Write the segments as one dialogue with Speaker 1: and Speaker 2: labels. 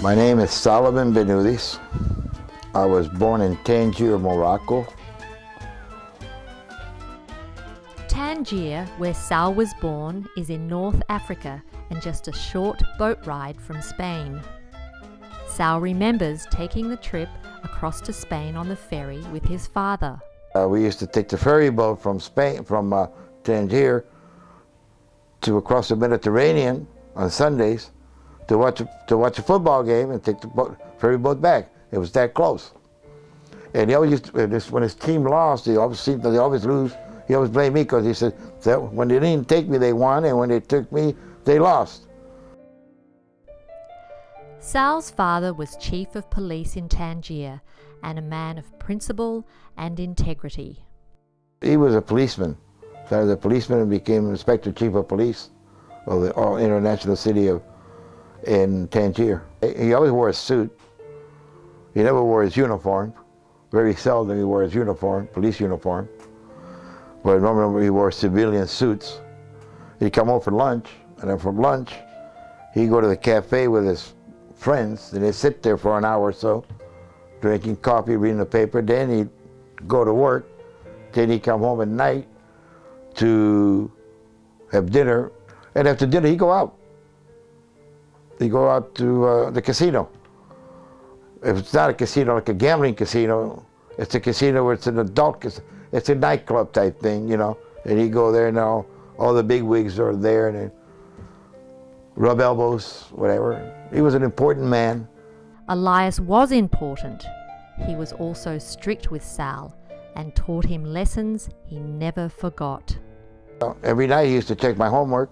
Speaker 1: My name is Salomon Benudis. I was born in Tangier, Morocco.
Speaker 2: Tangier, where Sal was born, is in North Africa and just a short boat ride from Spain. Sal remembers taking the trip across to Spain on the ferry with his father.
Speaker 1: We used to take the ferry boat from Tangier to across the Mediterranean on Sundays to watch a football game and take the ferry boat back. It was that close. And he always used to, when his team lost, they always lose. He always blamed me because he said that when they didn't take me, they won, and when they took me, they lost.
Speaker 2: Sal's father was chief of police in Tangier and a man of principle and integrity.
Speaker 1: He was a policeman. Started as a policeman and became inspector chief of police of the international city in Tangier. He always wore a suit. He never wore his uniform. Very seldom he wore his uniform, police uniform. But normally he wore civilian suits. He'd come home for lunch, and then from lunch, he'd go to the cafe with his friends, and they'd sit there for an hour or so, drinking coffee, reading the paper. Then he'd go to work. Then he'd come home at night to have dinner. And after dinner, he'd go out. He'd go out to the casino. If it's not a casino, like a gambling casino, it's a casino where it's an adult casino. It's a nightclub type thing, you know. And he'd go there, and all the big wigs are there, and they rub elbows, whatever. He was an important man.
Speaker 2: Elias was important. He was also strict with Sal and taught him lessons he never forgot.
Speaker 1: Every night he used to check my homework,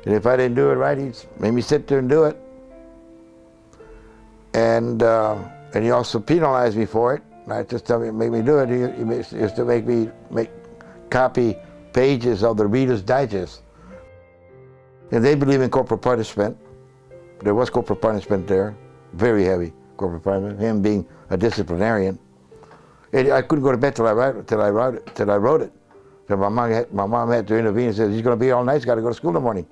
Speaker 1: and if I didn't do it right, he'd make me sit there and do it. And he also penalized me for it. Not just tell me, make me do it. He used to make me copy pages of the Reader's Digest. And they believe in corporal punishment. There was corporal punishment there, very heavy corporal punishment. Him being a disciplinarian. And I couldn't go to bed till I wrote it. So my mom had to intervene and said, "He's going to be all night. He's got to go to school in the morning."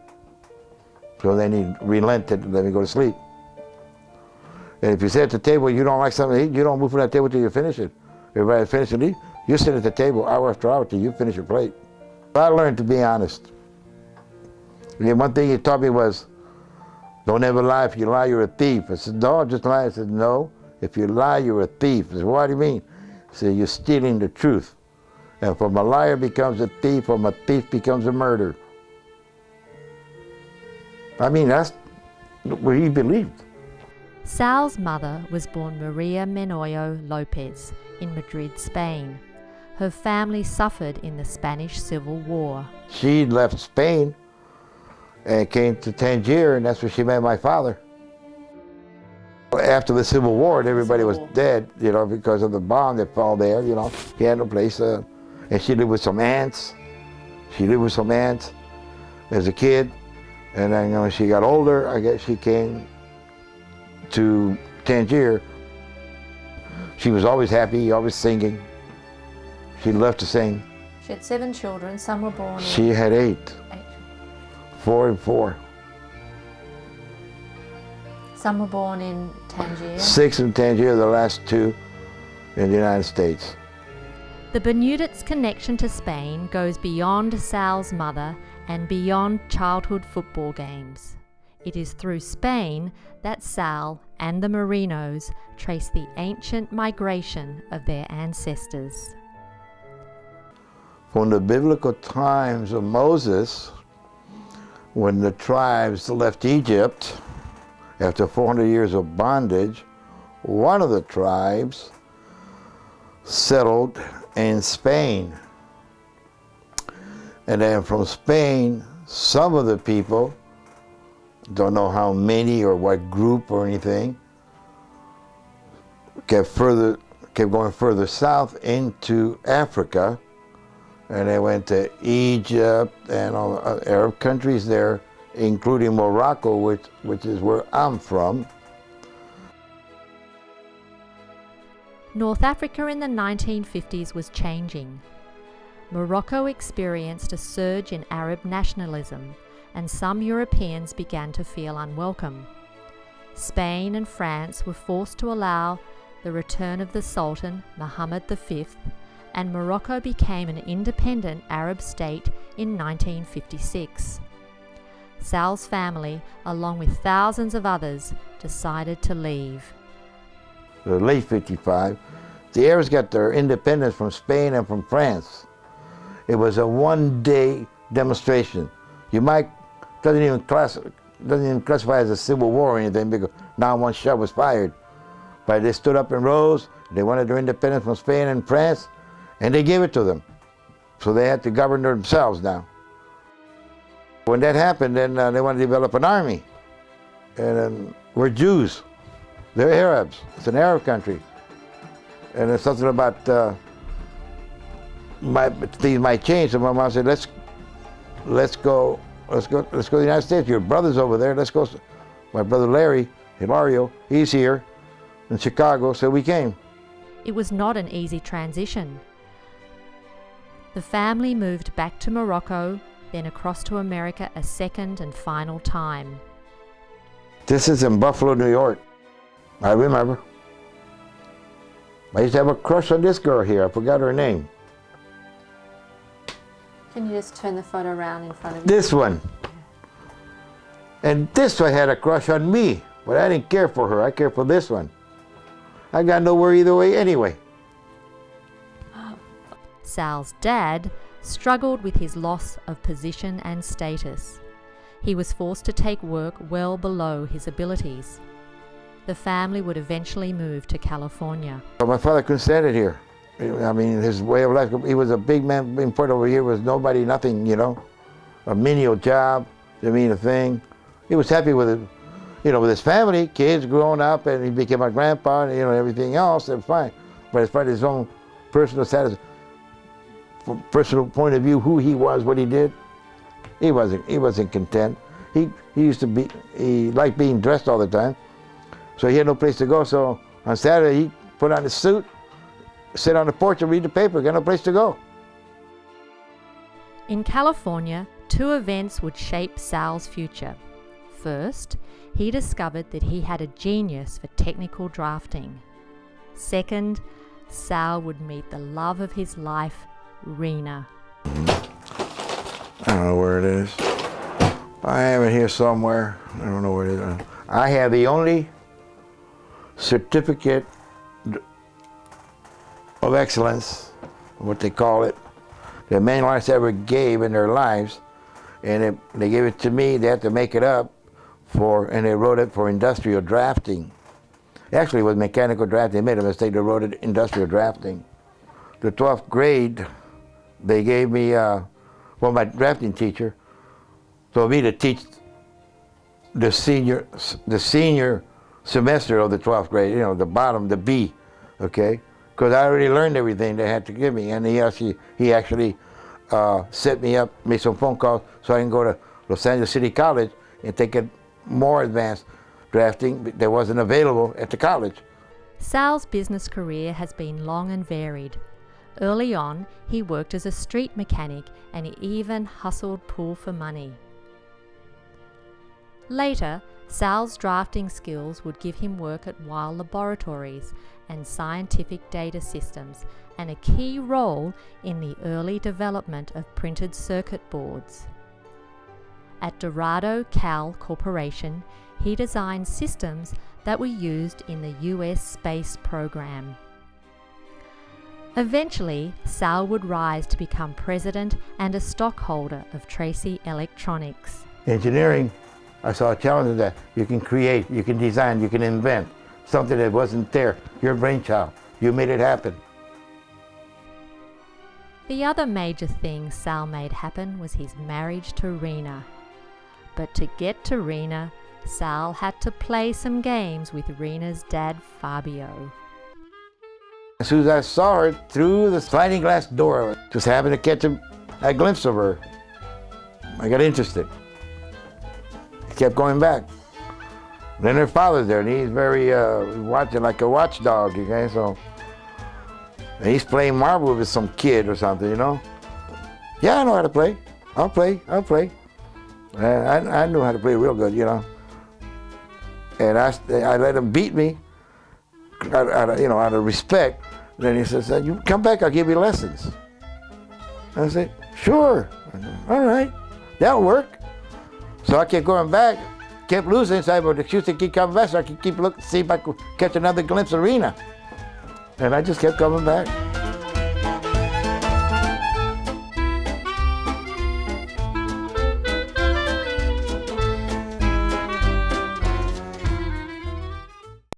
Speaker 1: So then he relented and let me go to sleep. And if you sit at the table, you don't like something to eat, you don't move from that table till you finish it. Everybody finishes it, you sit at the table hour after hour till you finish your plate. I learned to be honest. And one thing he taught me was, don't ever lie. If you lie, you're a thief. I said, no, just lie. I said, no, if you lie, you're a thief. I said, what do you mean? I said, you're stealing the truth. And from a liar becomes a thief, from a thief becomes a murderer. I mean, that's what he believed.
Speaker 2: Sal's mother was born Maria Menoyo Lopez in Madrid, Spain. Her family suffered in the Spanish Civil War.
Speaker 1: She left Spain and came to Tangier, and that's where she met my father. After the Civil War, everybody was dead, you know, because of the bomb that fell there, you know. He had no place, and she lived with some aunts. She lived with some aunts as a kid, and then when she got older, I guess she came to Tangier. She was always happy, always singing. She loved to sing.
Speaker 2: She had 7 children, some were born
Speaker 1: She had 8. 4 and 4.
Speaker 2: Some were born in Tangier.
Speaker 1: 6 in Tangier, the last 2 in the United States.
Speaker 2: The Benudits' connection to Spain goes beyond Sal's mother and beyond childhood football games. It is through Spain that Sal and the Merinos trace the ancient migration of their ancestors.
Speaker 1: From the biblical times of Moses, when the tribes left Egypt after 400 years of bondage, one of the tribes settled in Spain. And then from Spain, some of the people, don't know how many or what group or anything, kept going further south into Africa, and they went to Egypt and all the Arab countries there, including Morocco, which is where I'm from.
Speaker 2: North Africa in the 1950s was changing. Morocco experienced a surge in Arab nationalism, and some Europeans began to feel unwelcome. Spain and France were forced to allow the return of the Sultan, Mohammed V, and Morocco became an independent Arab state in 1956. Sal's family, along with thousands of others, decided to leave.
Speaker 1: The late 55, the Arabs got their independence from Spain and from France. It was a one-day demonstration. You might, doesn't even classify as a civil war or anything, because not one shot was fired. But they stood up and rose, they wanted their independence from Spain and France, and they gave it to them. So they had to govern themselves now. When that happened, then they wanted to develop an army. And we're Jews, they're Arabs, it's an Arab country. And it's something about things might change. So my mom said, let's go to the United States. Your brother's over there. Let's go. My brother Larry, Hilario, he's here in Chicago, so we came.
Speaker 2: It was not an easy transition. The family moved back to Morocco, then across to America a second and final time.
Speaker 1: This is in Buffalo, New York. I remember. I used to have a crush on this girl here. I forgot her name.
Speaker 2: Can you just turn the photo around in front of you?
Speaker 1: This one. And this one had a crush on me, but I didn't care for her. I cared for this one. I got nowhere either way anyway.
Speaker 2: Sal's dad struggled with his loss of position and status. He was forced to take work well below his abilities. The family would eventually move to California.
Speaker 1: But my father couldn't stand it here. I mean, his way of life, he was a big man. Being put over here was nobody, nothing, you know. A menial job, didn't mean a thing. He was happy with it, you know, with his family, kids growing up, and he became a grandpa, and, you know, everything else, it was fine. But as far as his own personal status, from personal point of view, who he was, what he did, he wasn't content. He liked being dressed all the time, so he had no place to go. So on Saturday, he put on his suit, sit on the porch and read the paper, got no place to go.
Speaker 2: In California, two events would shape Sal's future. First, he discovered that he had a genius for technical drafting. Second, Sal would meet the love of his life, Rena.
Speaker 1: I don't know where it is. I have it here somewhere. I don't know where it is. I have the only certificate of excellence, what they call it, that many artists ever gave in their lives, and they gave it to me. They had to make it up and they wrote it for industrial drafting. Actually, it was mechanical drafting. They made a mistake. They wrote it industrial drafting. The 12th grade, they gave me, my drafting teacher told me to teach the senior semester of the 12th grade. You know, the bottom, the B, okay. Because I already learned everything they had to give me, and he actually set me up, made some phone calls so I can go to Los Angeles City College and take a more advanced drafting that wasn't available at the college.
Speaker 2: Sal's business career has been long and varied. Early on, he worked as a street mechanic and he even hustled pool for money. Later, Sal's drafting skills would give him work at Weil Laboratories and Scientific Data Systems, and a key role in the early development of printed circuit boards. At Dorado Cal Corporation, he designed systems that were used in the US space program. Eventually, Sal would rise to become president and a stockholder of Tracy Electronics.
Speaker 1: Engineering, I saw a challenge in that. You can create, you can design, you can invent something that wasn't there. Your brainchild, you made it happen.
Speaker 2: The other major thing Sal made happen was his marriage to Rena. But to get to Rena, Sal had to play some games with Rena's dad, Fabio.
Speaker 1: As soon as I saw her through the sliding glass door, just happened to catch a glimpse of her, I got interested. I kept going back. Then her father's there, and he's very watching like a watchdog, okay? So, and he's playing marble with some kid or something, you know? Yeah, I know how to play. I'll play. I knew how to play real good, you know? And I let him beat me out of respect. Then he says, you come back, I'll give you lessons. And I said, sure. I said, all right, that'll work. So I kept going back, kept losing, so I would excuse to keep coming back so I could keep looking, see if I could catch another glimpse of Rena. And I just kept coming back.